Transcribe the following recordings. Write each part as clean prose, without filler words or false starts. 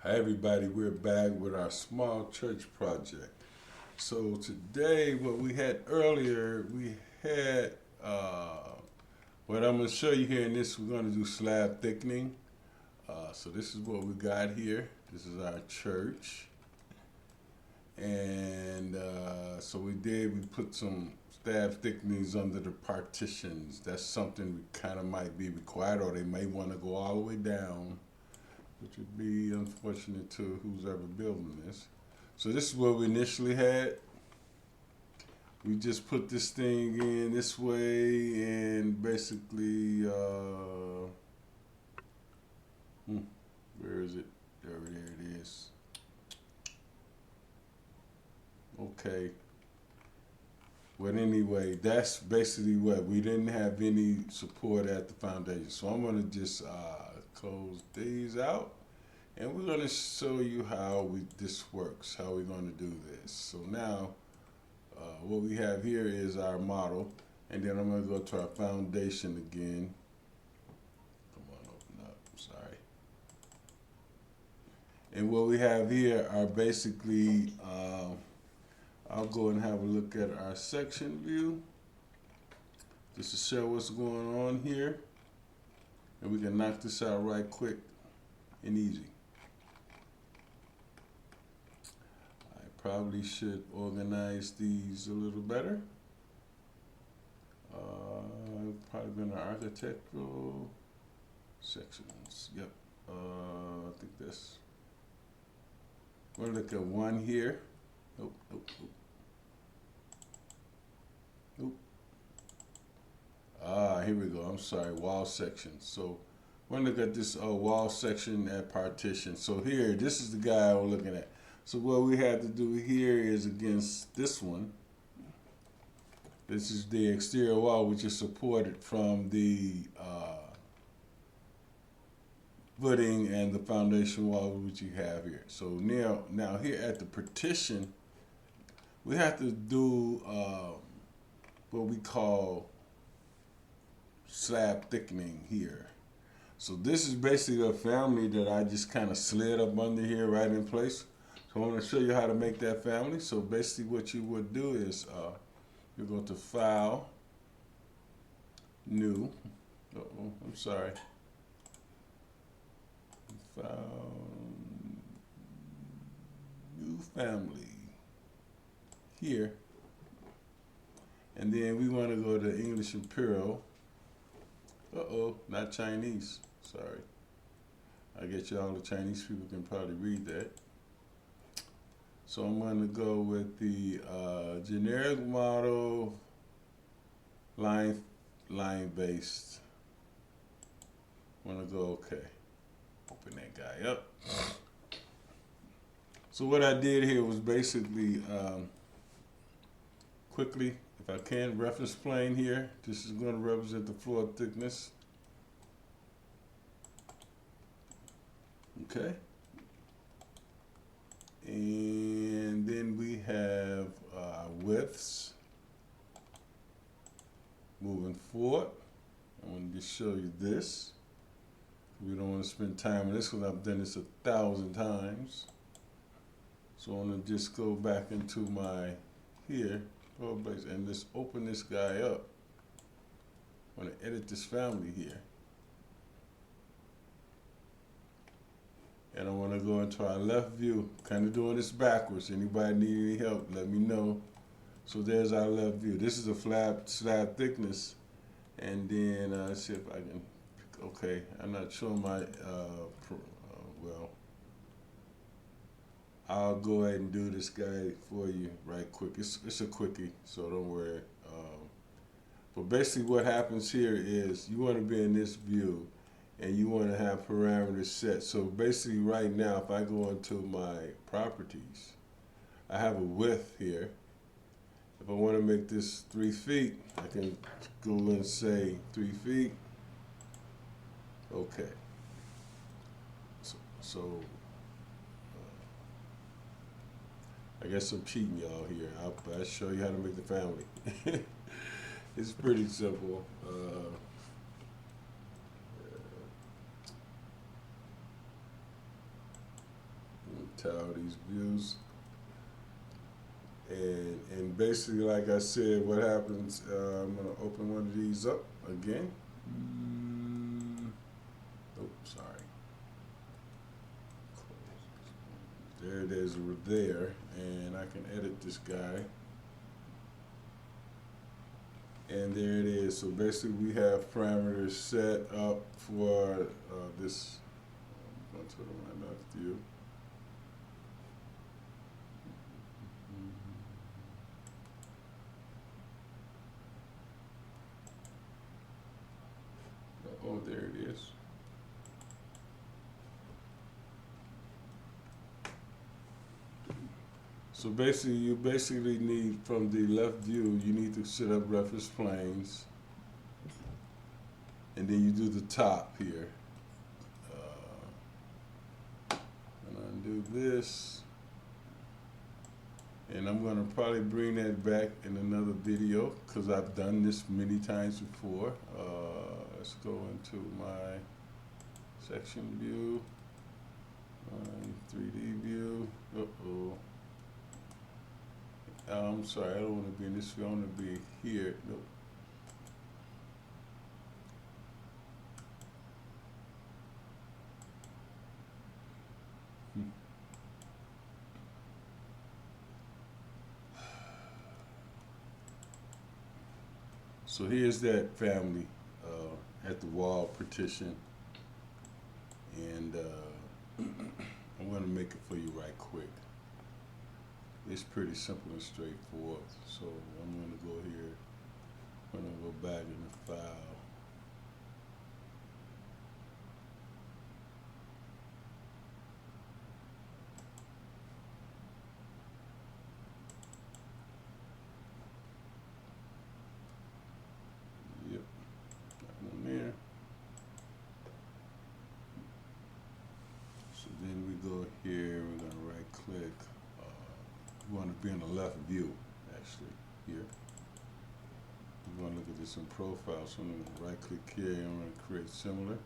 Hi everybody, we're back with our small church project. So today, what we had earlier, we had what I'm going to show you here in this, we're going to do slab thickening. So this is what we got here. This is our church. And so we put some slab thickenings under the partitions. That's something we kind of might be required, or they may want to go all the way down, which would be unfortunate to who's ever building this. So this is what we initially had. We just put this thing in this way and basically, where is it? There it is. Okay. But anyway, that's basically what we didn't have any support at the foundation. So I'm gonna just close these out, and we're gonna show you how this works, how we're gonna do this. So now, what we have here is our model, and then I'm gonna go to our foundation again. Come on, open up. I'm sorry. And what we have here are basically. I'll go and have a look at our section view just to show what's going on here, and we can knock this out right quick and easy. I probably should organize these a little better. Probably been our architectural sections. Yep. I think that's. We'll look at one here. Nope. Here we go. I'm sorry, wall section. So we're gonna look at this wall section at partition. So here, this is the guy we're looking at. So what we have to do here is against this one. This is the exterior wall, which is supported from the footing and the foundation wall, which you have here. So now here at the partition, we have to do what we call slab thickening here. So this is basically a family that I just kind of slid up under here right in place. So I want to show you how to make that family. So basically what you would do is you go to File, New. I'm sorry. File, New Family. Here. And then we want to go to English Imperial. Not Chinese. Sorry. I get you all the Chinese people can probably read that. So I'm going to go with the generic model line based. I'm going to go okay. Open that guy up. So what I did here was basically quickly, if I can, reference plane here. This is going to represent the floor thickness. Okay. And then we have widths. Moving forward, I want to just show you this. We don't want to spend time on this because I've done this 1,000 times. So I'm going to just go back into my here. And just open this guy up. I want to edit this family here. And I want to go into our left view. Kind of doing this backwards. Anybody need any help, let me know. So there's our left view. This is a slab thickness. And then let's see if I can, okay, I'm not showing my, well, I'll go ahead and do this guy for you right quick. It's a quickie, so don't worry. But basically what happens here is you want to be in this view and you want to have parameters set. So basically right now, if I go into my properties, I have a width here. If I want to make this 3 feet, I can go and say 3 feet. Okay. So I guess I'm cheating y'all here. I'll show you how to make the family. It's pretty simple. tile these views. And basically, like I said, what happens, I'm going to open one of these up again. Oh, sorry. There it is there, and I can edit this guy. And there it is. So basically, we have parameters set up for this. I'm going to my left view. Oh, there it is. So basically, you need, from the left view, you need to set up reference planes. And then you do the top here. And undo this. And I'm going to probably bring that back in another video because I've done this many times before. Let's go into my section view, my 3D view. I'm sorry, I don't want to be in this view, I want to be here. Nope. So here's that family at the wall partition, and I'm going to make it for you right quick. It's pretty simple and straightforward. So I'm going to go here, I'm going to go back in the file. Yep, that one there. So then we go here, we're going to right click. We want to be in the left view, actually, here. We're going to look at this in profile, so I'm going to right click here and I'm going to create similar.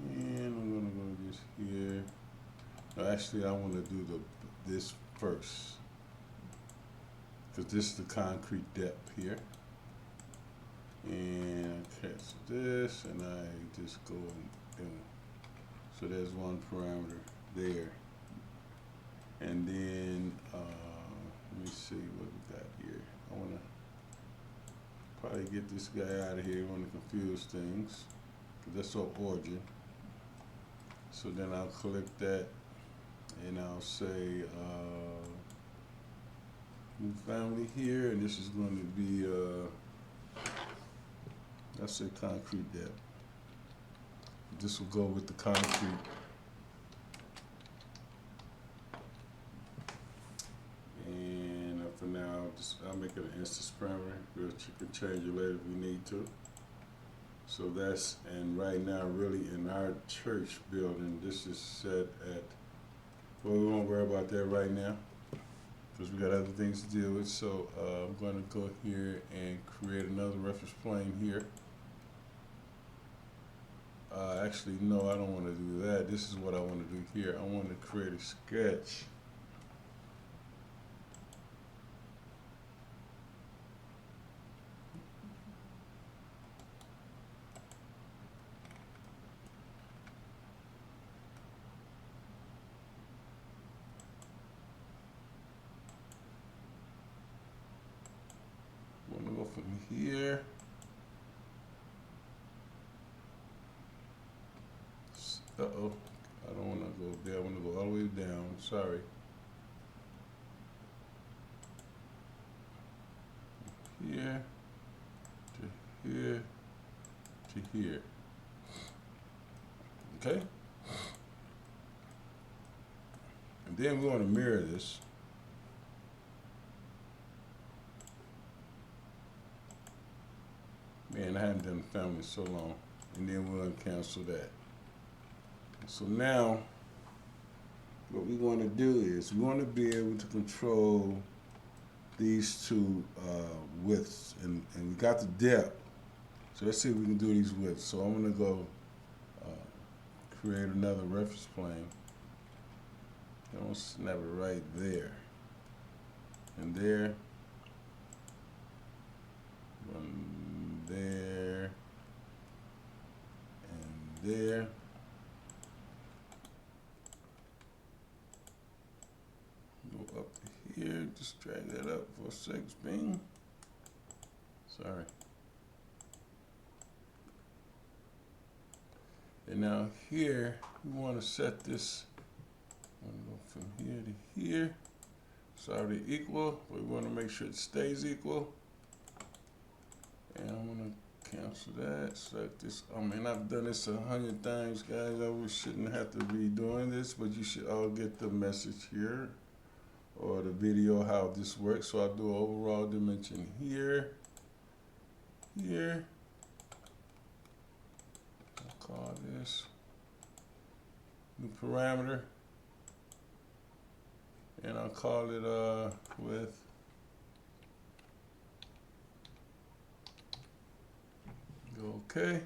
And I'm going to go just here. No, actually, I want to do this first, because this is the concrete depth here. And I cancel this, and I just go and so there's one parameter there. And then let me see what we got here. I want to probably get this guy out of here. I want to confuse things, because that's our origin. So then I'll click that, and I'll say new family here, and this is going to be let's say concrete depth. This will go with the concrete. And for now, I'll make it an instance parameter, which you can change it later if you need to. So that's, and right now, really in our church building, this is set at, well, we won't worry about that right now, because we got other things to deal with. So I'm going to go here and create another reference plane here. Actually, no, I don't want to do that. This is what I want to do here. I want to create a sketch. I'm going to go from here. Uh-oh, I don't want to go there. I want to go all the way down. Sorry. Here to here to here. Okay? And then we want to mirror this. Man, I haven't done family in so long. And then we're going to cancel that. So now, what we want to do is we want to be able to control these two widths, and we got the depth. So let's see if we can do these widths. So I'm gonna go create another reference plane. I'm gonna snap it right there. And there. One there. And there. Go up to here, just drag that up for 6, bing. Sorry. And now here, we want to set this, I'm going to go from here to here. It's already equal, but we want to make sure it stays equal. And I'm going to cancel that, select this. I mean, I've done this 100 times, guys. I shouldn't have to be doing this, but you should all get the message here, or the video how this works. So I'll do an overall dimension here, here. I'll call this new parameter, and I'll call it width. Go okay.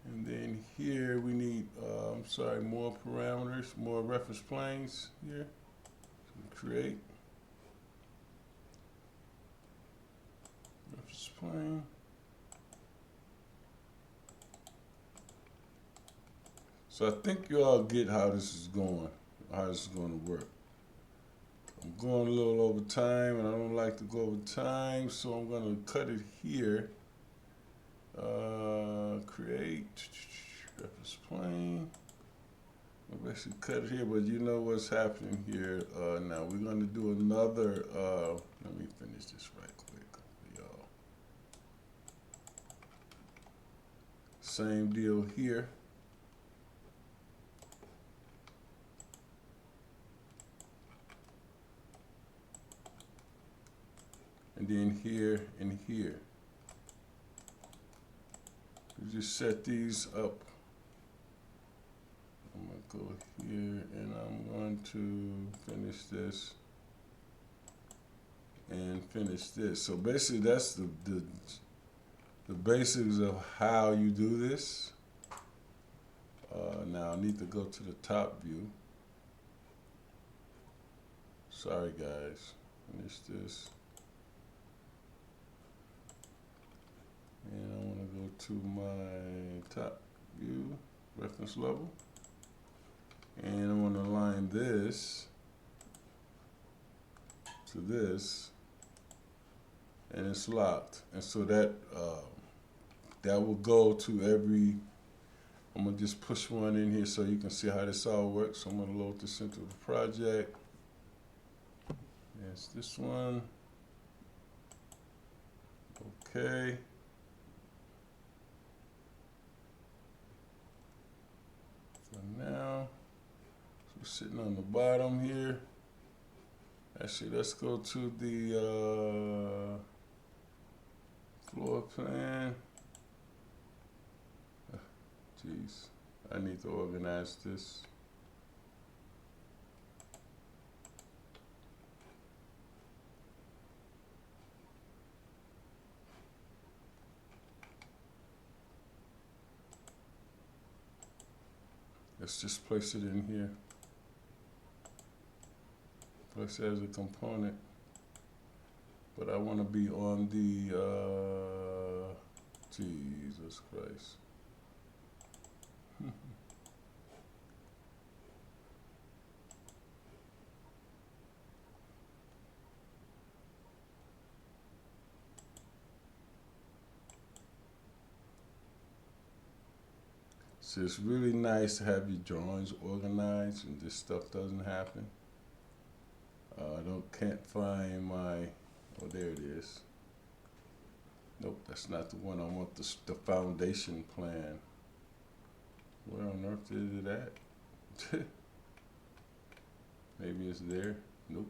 And then here we need, more parameters, more reference planes here. So create reference plane. So I think you all get how this is going, how this is going to work. I'm going a little over time, and I don't like to go over time, so I'm going to cut it here. Create reference plane. I'll basically cut it here, but you know what's happening here. Now we're going to do another. Let me finish this right quick for y'all. Same deal here. And then here and here. We just set these up. I'm going to go here, and I'm going to finish this and finish this. So basically that's the basics of how you do this. Now I need to go to the top view. Sorry guys, finish this. And I want to go to my top view, reference level. And I want to align this to this. And it's locked. And so that will go to every, I'm going to just push one in here so you can see how this all works. So I'm going to load this into the project. Yes, this one. Okay. Now, so we're sitting on the bottom here. Actually, let's go to the floor plan. Jeez, I need to organize this. Let's just place it in here. Place it as a component. But I want to be on the, Jesus Christ. So it's really nice to have your drawings organized and this stuff doesn't happen. Can't find my, oh there it is. Nope, that's not the one. I want the foundation plan. Where on earth is it at? Maybe it's there. Nope.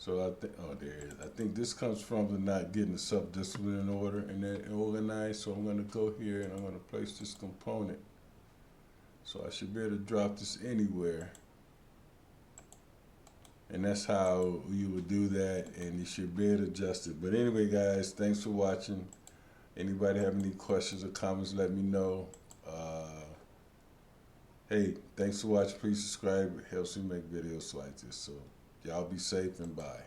So I think, oh there it is. I think this comes from the not getting the self-discipline in order and then organized. So I'm going to go here and I'm going to place this component. So I should be able to drop this anywhere. And that's how you would do that, and you should be able to adjust it. But anyway, guys, thanks for watching. Anybody have any questions or comments, let me know. Hey, thanks for watching. Please subscribe. It helps me make videos like this. So y'all be safe and bye.